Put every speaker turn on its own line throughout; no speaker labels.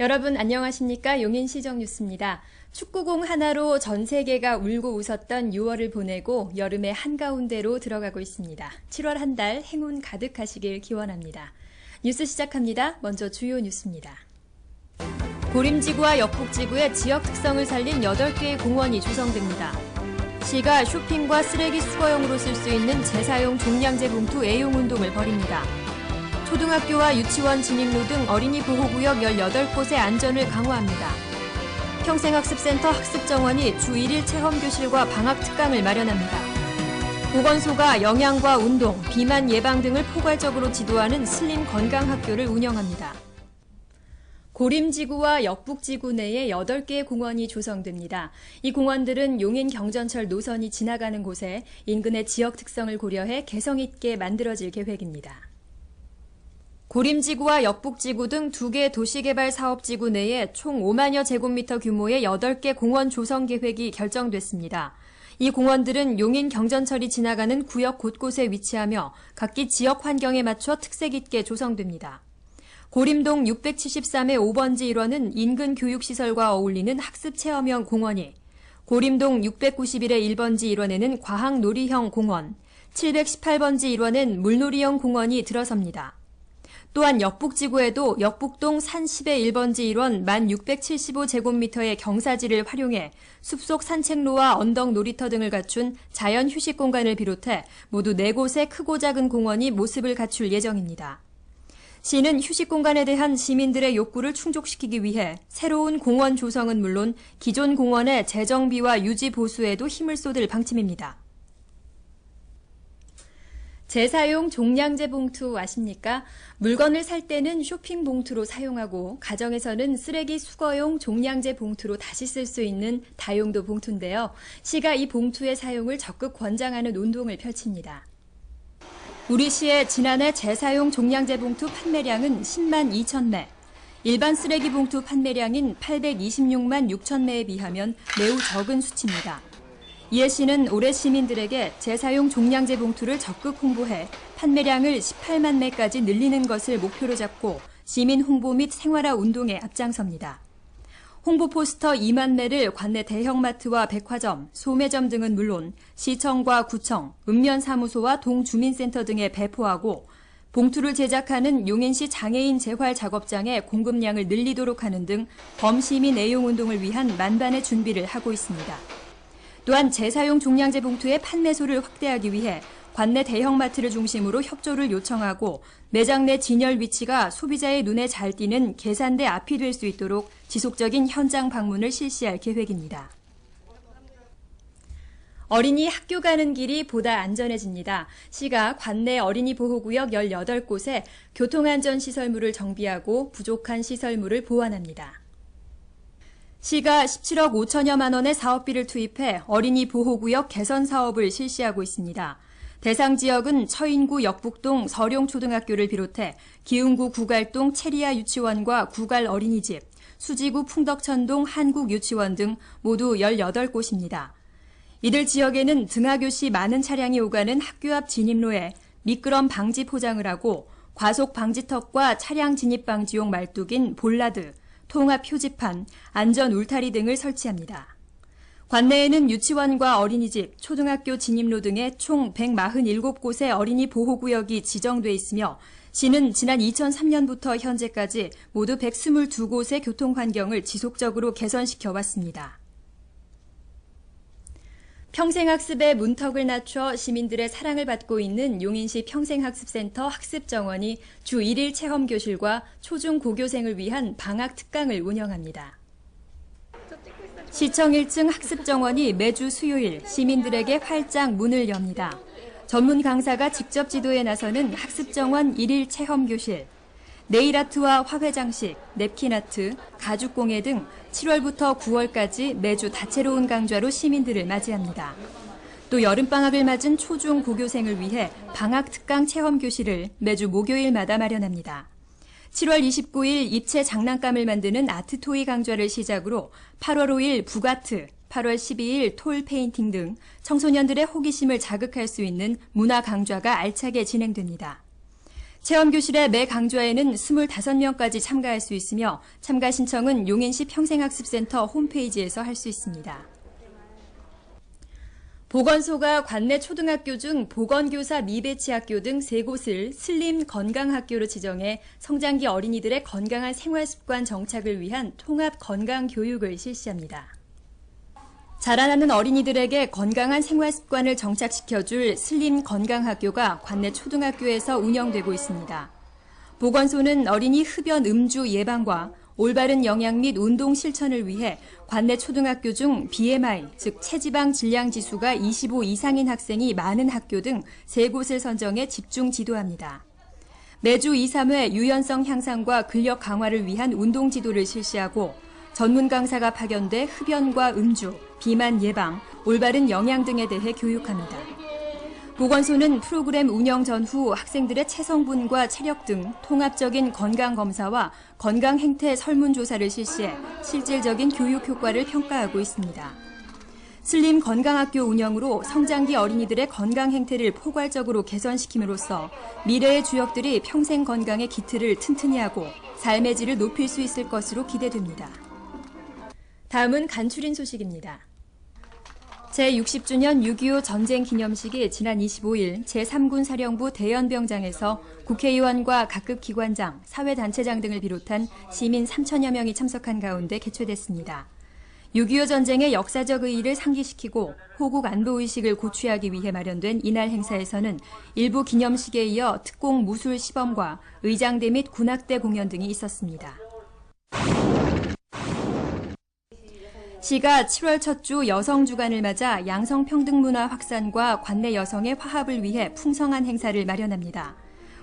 여러분 안녕하십니까? 용인시정 뉴스입니다. 축구공 하나로 전 세계가 울고 웃었던 6월을 보내고 여름의 한가운데로 들어가고 있습니다. 7월 한 달 행운 가득하시길 기원합니다. 뉴스 시작합니다. 먼저 주요 뉴스입니다. 고림지구와 역북지구의 지역 특성을 살린 8개의 공원이 조성됩니다. 시가 쇼핑과 쓰레기 수거용으로 쓸 수 있는 재사용 종량제 봉투 애용운동을 벌입니다. 초등학교와 유치원 진입로 등 어린이 보호구역 18곳의 안전을 강화합니다. 평생학습센터 학습정원이 주 1일 체험교실과 방학특강을 마련합니다. 보건소가 영양과 운동, 비만 예방 등을 포괄적으로 지도하는 슬림 건강학교를 운영합니다. 고림지구와 역북지구 내에 8개의 공원이 조성됩니다. 이 공원들은 용인 경전철 노선이 지나가는 곳에 인근의 지역 특성을 고려해 개성 있게 만들어질 계획입니다. 고림지구와 역북지구 등 2개 도시개발 사업지구 내에 총 5만여 제곱미터 규모의 8개 공원 조성 계획이 결정됐습니다. 이 공원들은 용인 경전철이 지나가는 구역 곳곳에 위치하며 각기 지역 환경에 맞춰 특색 있게 조성됩니다. 고림동 673의 5번지 1원은 인근 교육시설과 어울리는 학습체험형 공원이, 고림동 691의 1번지 1원에는 과학놀이형 공원, 718번지 1원엔 물놀이형 공원이 들어섭니다. 또한 역북지구에도 역북동 산10의 1번지 1원 1675제곱미터의 경사지를 활용해 숲속 산책로와 언덕 놀이터 등을 갖춘 자연 휴식 공간을 비롯해 모두 4곳의 크고 작은 공원이 모습을 갖출 예정입니다. 시는 휴식 공간에 대한 시민들의 욕구를 충족시키기 위해 새로운 공원 조성은 물론 기존 공원의 재정비와 유지 보수에도 힘을 쏟을 방침입니다. 재사용 종량제 봉투 아십니까? 물건을 살 때는 쇼핑 봉투로 사용하고 가정에서는 쓰레기 수거용 종량제 봉투로 다시 쓸 수 있는 다용도 봉투인데요. 시가 이 봉투의 사용을 적극 권장하는 운동을 펼칩니다. 우리 시의 지난해 재사용 종량제 봉투 판매량은 10만 2천 매, 일반 쓰레기 봉투 판매량인 826만 6천 매에 비하면 매우 적은 수치입니다. 이에 시는 올해 시민들에게 재사용 종량제 봉투를 적극 홍보해 판매량을 18만 매까지 늘리는 것을 목표로 잡고 시민 홍보 및 생활화 운동에 앞장섭니다. 홍보 포스터 2만 매를 관내 대형마트와 백화점, 소매점 등은 물론 시청과 구청, 읍면사무소와 동주민센터 등에 배포하고 봉투를 제작하는 용인시 장애인 재활 작업장의 공급량을 늘리도록 하는 등 범시민 애용운동을 위한 만반의 준비를 하고 있습니다. 또한 재사용 종량제 봉투의 판매소를 확대하기 위해 관내 대형마트를 중심으로 협조를 요청하고 매장 내 진열 위치가 소비자의 눈에 잘 띄는 계산대 앞이 될 수 있도록 지속적인 현장 방문을 실시할 계획입니다. 어린이 학교 가는 길이 보다 안전해집니다. 시가 관내 어린이 보호구역 18곳에 교통안전시설물을 정비하고 부족한 시설물을 보완합니다. 시가 17억 5천여만 원의 사업비를 투입해 어린이 보호구역 개선 사업을 실시하고 있습니다. 대상 지역은 처인구 역북동 서룡초등학교를 비롯해 기흥구 구갈동 체리아 유치원과 구갈 어린이집, 수지구 풍덕천동 한국유치원 등 모두 18곳입니다. 이들 지역에는 등하교시 많은 차량이 오가는 학교 앞 진입로에 미끄럼 방지 포장을 하고 과속 방지턱과 차량 진입 방지용 말뚝인 볼라드, 통합 표지판, 안전 울타리 등을 설치합니다. 관내에는 유치원과 어린이집, 초등학교 진입로 등의 총 147곳의 어린이 보호구역이 지정돼 있으며 시는 지난 2003년부터 현재까지 모두 122곳의 교통환경을 지속적으로 개선시켜 왔습니다. 평생학습의 문턱을 낮춰 시민들의 사랑을 받고 있는 용인시 평생학습센터 학습정원이 주 1일 체험교실과 초중고교생을 위한 방학특강을 운영합니다. 시청 1층 학습정원이 매주 수요일 시민들에게 활짝 문을 엽니다. 전문 강사가 직접 지도에 나서는 학습정원 1일 체험교실, 네일아트와 화훼장식, 냅킨아트, 가죽공예 등 7월부터 9월까지 매주 다채로운 강좌로 시민들을 맞이합니다. 또 여름방학을 맞은 초중 고교생을 위해 방학특강 체험교실을 매주 목요일마다 마련합니다. 7월 29일 입체 장난감을 만드는 아트토이 강좌를 시작으로 8월 5일 북아트, 8월 12일 톨 페인팅 등 청소년들의 호기심을 자극할 수 있는 문화 강좌가 알차게 진행됩니다. 체험교실의 매 강좌에는 25명까지 참가할 수 있으며 참가 신청은 용인시 평생학습센터 홈페이지에서 할 수 있습니다. 보건소가 관내 초등학교 중 보건교사 미배치학교 등 3곳을 슬림 건강학교로 지정해 성장기 어린이들의 건강한 생활습관 정착을 위한 통합 건강교육을 실시합니다. 자라나는 어린이들에게 건강한 생활습관을 정착시켜줄 슬림 건강학교가 관내 초등학교에서 운영되고 있습니다. 보건소는 어린이 흡연 음주 예방과 올바른 영양 및 운동 실천을 위해 관내 초등학교 중 BMI, 즉 체지방 질량 지수가 25 이상인 학생이 많은 학교 등 3곳을 선정해 집중 지도합니다. 매주 2, 3회 유연성 향상과 근력 강화를 위한 운동 지도를 실시하고 전문 강사가 파견돼 흡연과 음주, 비만 예방, 올바른 영양 등에 대해 교육합니다. 보건소는 프로그램 운영 전후 학생들의 체성분과 체력 등 통합적인 건강검사와 건강행태 설문조사를 실시해 실질적인 교육 효과를 평가하고 있습니다. 슬림 건강학교 운영으로 성장기 어린이들의 건강 행태를 포괄적으로 개선시킴으로써 미래의 주역들이 평생 건강의 기틀을 튼튼히 하고 삶의 질을 높일 수 있을 것으로 기대됩니다. 다음은 간추린 소식입니다. 제60주년 6.25 전쟁 기념식이 지난 25일 제3군 사령부 대연병장에서 국회의원과 각급 기관장, 사회단체장 등을 비롯한 시민 3천여 명이 참석한 가운데 개최됐습니다. 6.25 전쟁의 역사적 의의를 상기시키고 호국 안보의식을 고취하기 위해 마련된 이날 행사에서는 일부 기념식에 이어 특공 무술 시범과 의장대 및 군악대 공연 등이 있었습니다. 시가 7월 첫 주 여성주간을 맞아 양성평등문화 확산과 관내 여성의 화합을 위해 풍성한 행사를 마련합니다.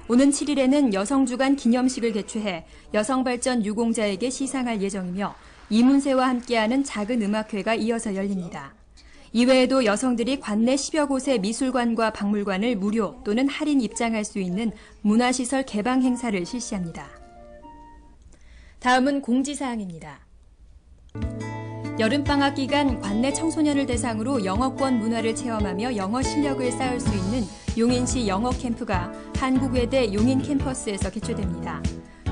오는 7일에는 여성주간 기념식을 개최해 여성발전 유공자에게 시상할 예정이며 이문세와 함께하는 작은 음악회가 이어서 열립니다. 이외에도 여성들이 관내 10여 곳의 미술관과 박물관을 무료 또는 할인 입장할 수 있는 문화시설 개방 행사를 실시합니다. 다음은 공지사항입니다. 여름방학 기간 관내 청소년을 대상으로 영어권 문화를 체험하며 영어 실력을 쌓을 수 있는 용인시 영어 캠프가 한국외대 용인 캠퍼스에서 개최됩니다.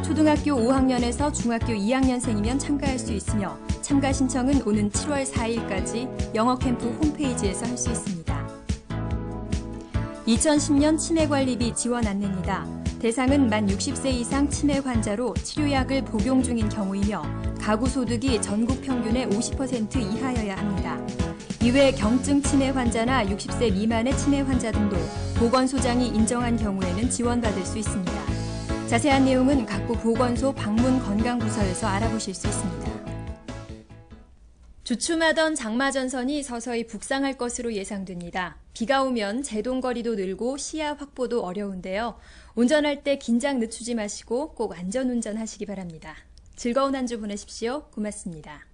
초등학교 5학년에서 중학교 2학년생이면 참가할 수 있으며 참가 신청은 오는 7월 4일까지 영어 캠프 홈페이지에서 할 수 있습니다. 2010년 치매관리비 지원 안내입니다. 대상은 만 60세 이상 치매 환자로 치료약을 복용 중인 경우이며 가구 소득이 전국 평균의 50% 이하여야 합니다. 이외 경증 치매 환자나 60세 미만의 치매 환자 등도 보건소장이 인정한 경우에는 지원받을 수 있습니다. 자세한 내용은 각구 보건소 방문건강부서에서 알아보실 수 있습니다. 주춤하던 장마전선이 서서히 북상할 것으로 예상됩니다. 비가 오면 제동거리도 늘고 시야 확보도 어려운데요. 운전할 때 긴장 늦추지 마시고 꼭 안전운전하시기 바랍니다. 즐거운 한 주 보내십시오. 고맙습니다.